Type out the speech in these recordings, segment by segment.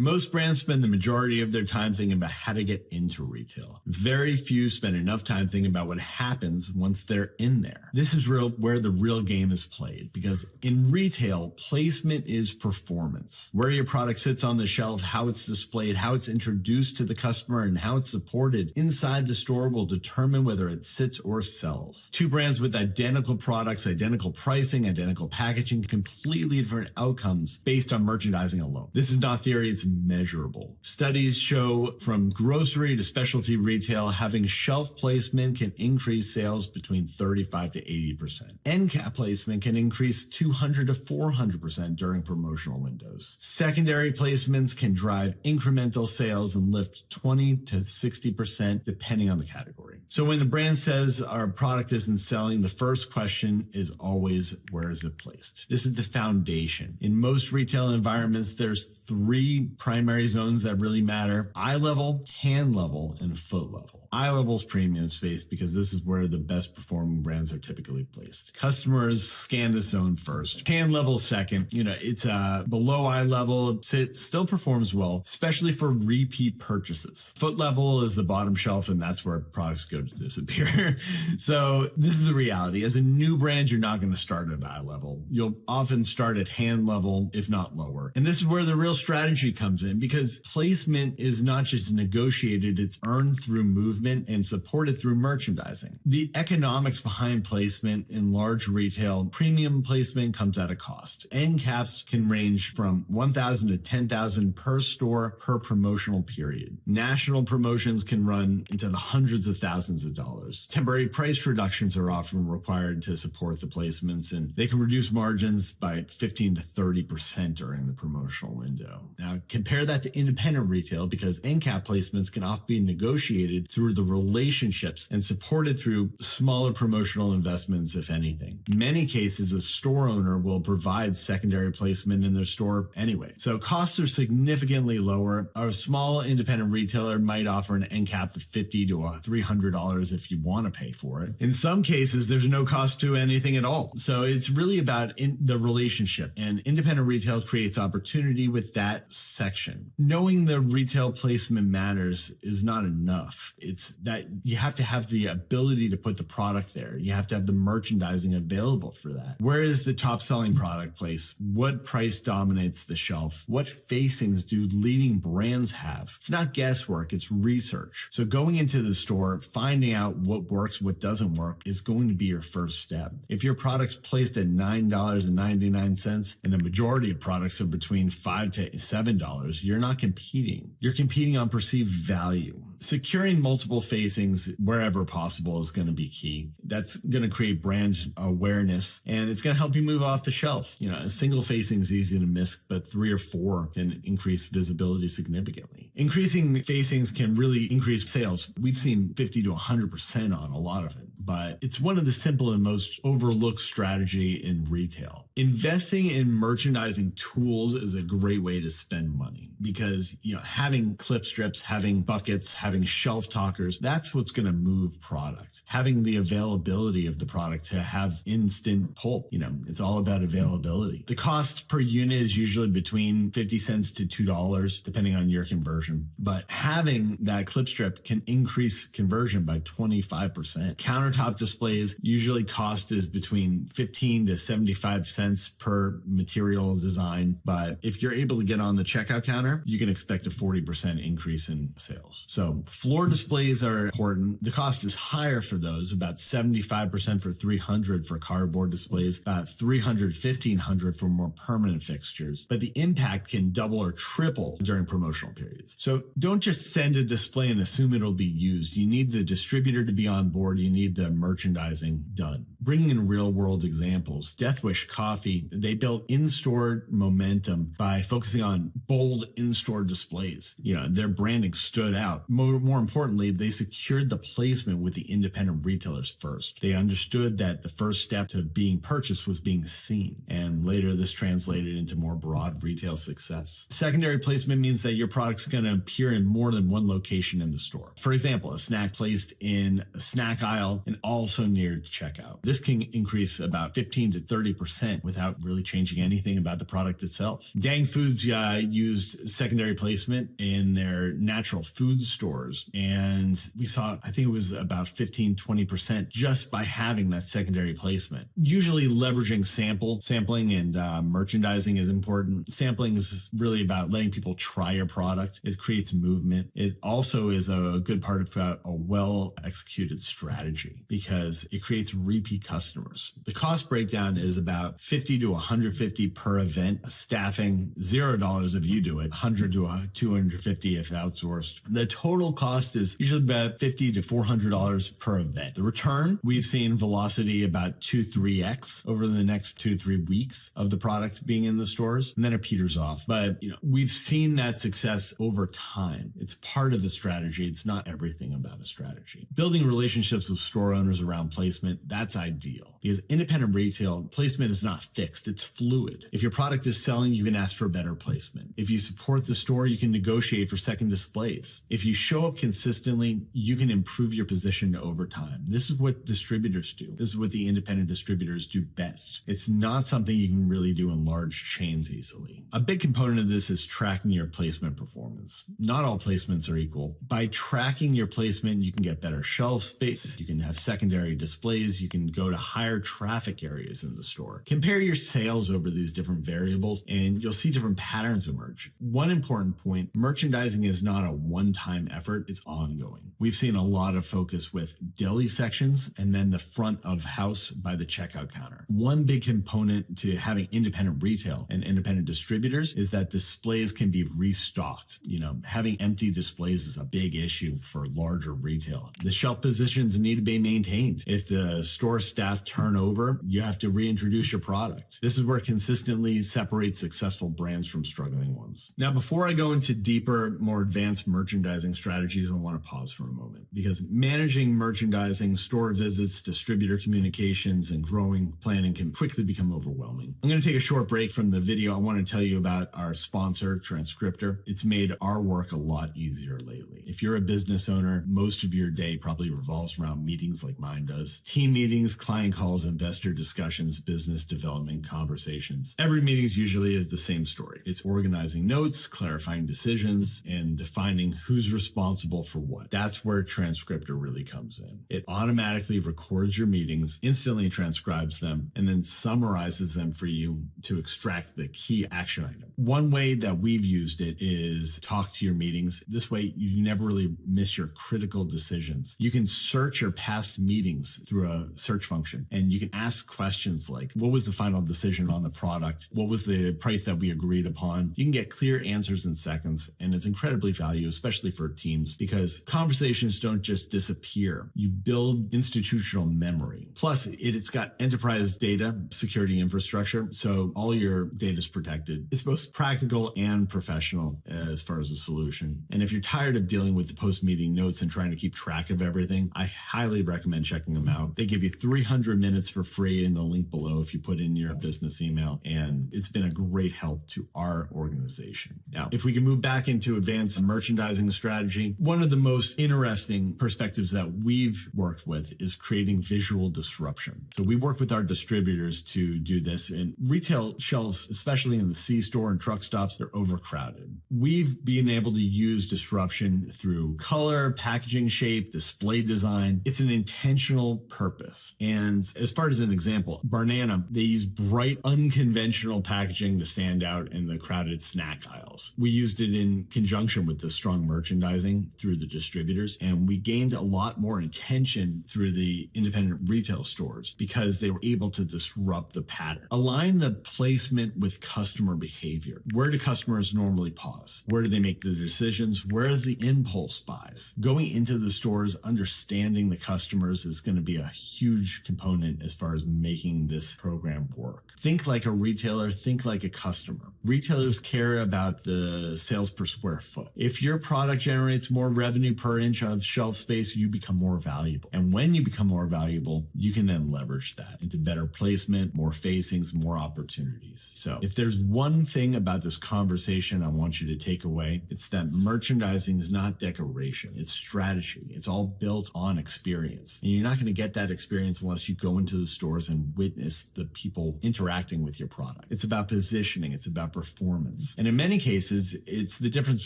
Most brands spend the majority of their time thinking about how to get into retail. Very few spend enough time thinking about what happens once they're in there. This is where the real game is played, because in retail, placement is performance. Where your product sits on the shelf, how it's displayed, how it's introduced to the customer, and how it's supported inside the store will determine whether it sits or sells. Two brands with identical products, identical pricing, identical packaging, completely different outcomes based on merchandising alone. This is not theory, it's measurable. Studies show from grocery to specialty retail, having shelf placement can increase sales between 35 to 80%. End cap placement can increase 200 to 400% during promotional windows. Secondary placements can drive incremental sales and lift 20 to 60% depending on the category. So when the brand says our product isn't selling, the first question is always, where is it placed? This is the foundation. In most retail environments, there's three primary zones that really matter: eye level, hand level, and foot level. Eye level is premium space because this is where the best performing brands are typically placed. Customers scan this zone first. Hand level second. It's below eye level. It still performs well, especially for repeat purchases. Foot level is the bottom shelf, and that's where products go to disappear. So this is the reality. As a new brand, you're not going to start at eye level. You'll often start at hand level, if not lower. And this is where the real strategy comes in, because placement is not just negotiated, it's earned through movement and supported through merchandising. The economics behind placement in large retail, premium placement comes at a cost. End caps can range from $1,000 to $10,000 per store per promotional period. National promotions can run into the hundreds of thousands of dollars. Temporary price reductions are often required to support the placements, and they can reduce margins by 15 to 30% during the promotional window. Now, compare that to independent retail, because end cap placements can often be negotiated through the relationships and supported through smaller promotional investments, if anything. In many cases, a store owner will provide secondary placement in their store anyway. So costs are significantly lower. A small independent retailer might offer an end cap of $50 to $300 if you want to pay for it. In some cases, there's no cost to anything at all. So it's really about the relationship, and independent retail creates opportunity with that section. Knowing the retail placement matters is not enough. It's that you have to have the ability to put the product there. You have to have the merchandising available for that. Where is the top selling product placed? What price dominates the shelf? What facings do leading brands have? It's not guesswork, it's research. So going into the store, finding out what works, what doesn't work is going to be your first step. If your product's placed at $9.99 and the majority of products are between $5 to $7, you're not competing. You're competing on perceived value. Securing multiple facings wherever possible is going to be key. That's going to create brand awareness, and it's going to help you move off the shelf. A single facing is easy to miss, but 3 or 4 can increase visibility significantly. Increasing facings can really increase sales. We've seen 50 to 100% on a lot of it, but it's one of the simple and most overlooked strategy in retail. Investing in merchandising tools is a great way to spend money, because having clip strips, having buckets, having shelf talkers, that's what's going to move product. Having the availability of the product to have instant pull, it's all about availability. The cost per unit is usually between 50 cents to $2, depending on your conversion. But having that clip strip can increase conversion by 25%. Countertop displays usually cost is between 15 to 75 cents per material design. But if you're able to get on the checkout counter, you can expect a 40% increase in sales. So floor displays are important. The cost is higher for those, about 75% for 300 for cardboard displays, about 300, 1500 for more permanent fixtures. But the impact can double or triple during promotional periods. So don't just send a display and assume it'll be used. You need the distributor to be on board. You need the merchandising done. Bringing in real world examples. Death Wish Coffee, they built in-store momentum by focusing on bold in-store displays. Their branding stood out. More importantly, they secured the placement with the independent retailers first. They understood that the first step to being purchased was being seen, and later this translated into more broad retail success. Secondary placement means that your product's going to appear in more than one location in the store. For example, a snack placed in a snack aisle and also near checkout. This can increase about 15 to 30% without really changing anything about the product itself. Dang Foods used secondary placement in their natural food stores. And we saw, I think it was about 15-20% just by having that secondary placement. Usually leveraging sampling and merchandising is important. Sampling is really about letting people try your product. It creates movement. It also is a good part of a well-executed strategy because it creates repeat customers. The cost breakdown is about $50 to $150 per event. Staffing, $0 if you do it, $100 to $250 if outsourced. The total cost is usually about $50 to $400 per event. The return, we've seen velocity about 2-3x over the next 2-3 weeks of the product being in the stores, and then it peters off. But we've seen that success over time. It's part of the strategy. It's not everything about a strategy. Building relationships with store owners around placement, that's ideal because independent retail placement is not fixed. It's fluid. If your product is selling, you can ask for better placement. If you support the store, you can negotiate for second displays. If you show up consistently, you can improve your position over time. This is what distributors do. This is what the independent distributors do best. It's not something you can really do in large chains easily. A big component of this is tracking your placement performance. Not all placements are equal. By tracking your placement, you can get better shelf space. You can have secondary displays. You can go to higher traffic areas in the store. Compare your sales over these different variables and you'll see different patterns emerge. One important point, merchandising is not a one-time effort. It's ongoing. We've seen a lot of focus with deli sections and then the front of house by the checkout counter. One big component to having independent retail and independent distributors is that displays can be restocked. Having empty displays is a big issue for larger retail. The shelf positions need to be maintained. If the store staff turn over, you have to reintroduce your product. This is where consistently separates successful brands from struggling ones. Now, before I go into deeper, more advanced merchandising strategies, I want to pause for a moment because managing merchandising, store visits, distributor communications, and growing planning can quickly become overwhelming. I'm going to take a short break from the video. I want to tell you about our sponsor, Transcriptor. It's made our work a lot easier lately. If you're a business owner, most of your day probably revolves around meetings like mine does. Team meetings, client calls, investor discussions, business development conversations. Every meeting usually is the same story. It's organizing notes, clarifying decisions, and defining who's responsible for what. That's where Transcriptor really comes in. It automatically records your meetings, instantly transcribes them, and then summarizes them for you to extract the key action item. One way that we've used it is talk to your meetings. This way, you never really miss your critical decisions. You can search your past meetings through a search function, and you can ask questions like, what was the final decision on the product? What was the price that we agreed upon? You can get clear answers in seconds, and it's incredibly valuable, especially for teams, because conversations don't just disappear. You build institutional memory. Plus, it's got enterprise data security infrastructure, so all your data is protected. It's both practical and professional as far as a solution. And if you're tired of dealing with the post-meeting notes and trying to keep track of everything, I highly recommend checking them out. They give you 300 minutes for free in the link below if you put in your business email, and it's been a great help to our organization. Now, if we can move back into advanced merchandising strategy, one of the most interesting perspectives that we've worked with is creating visual disruption. So we work with our distributors to do this, and retail shelves, especially in the C-store and truck stops, they're overcrowded. We've been able to use disruption through color, packaging shape, display design. It's an intentional purpose. And as far as an example, Banana, they use bright, unconventional packaging to stand out in the crowded snack aisles. We used it in conjunction with the strong merchandising through the distributors, and we gained a lot more attention through the independent retail stores because they were able to disrupt the pattern. Align the placement with customer behavior. Where do customers normally pause? Where do they make the decisions? Where is the impulse buys? Going into the stores, understanding the customers is going to be a huge component as far as making this program work. Think like a retailer, think like a customer. Retailers care about the sales per square foot. If your product generates more revenue per inch of shelf space, you become more valuable. And when you become more valuable, you can then leverage that into better placement, more facings, more opportunities. So if there's one thing about this conversation I want you to take away, it's that merchandising is not decoration. It's strategy. It's all built on experience. And you're not going to get that experience unless you go into the stores and witness the people interacting with your product. It's about positioning. It's about performance. And in many cases, it's the difference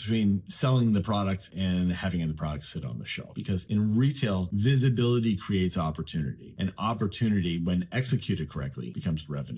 between selling the product and having the product sit on the shelf. Because in retail, visibility creates opportunity, and opportunity, when executed correctly, becomes revenue.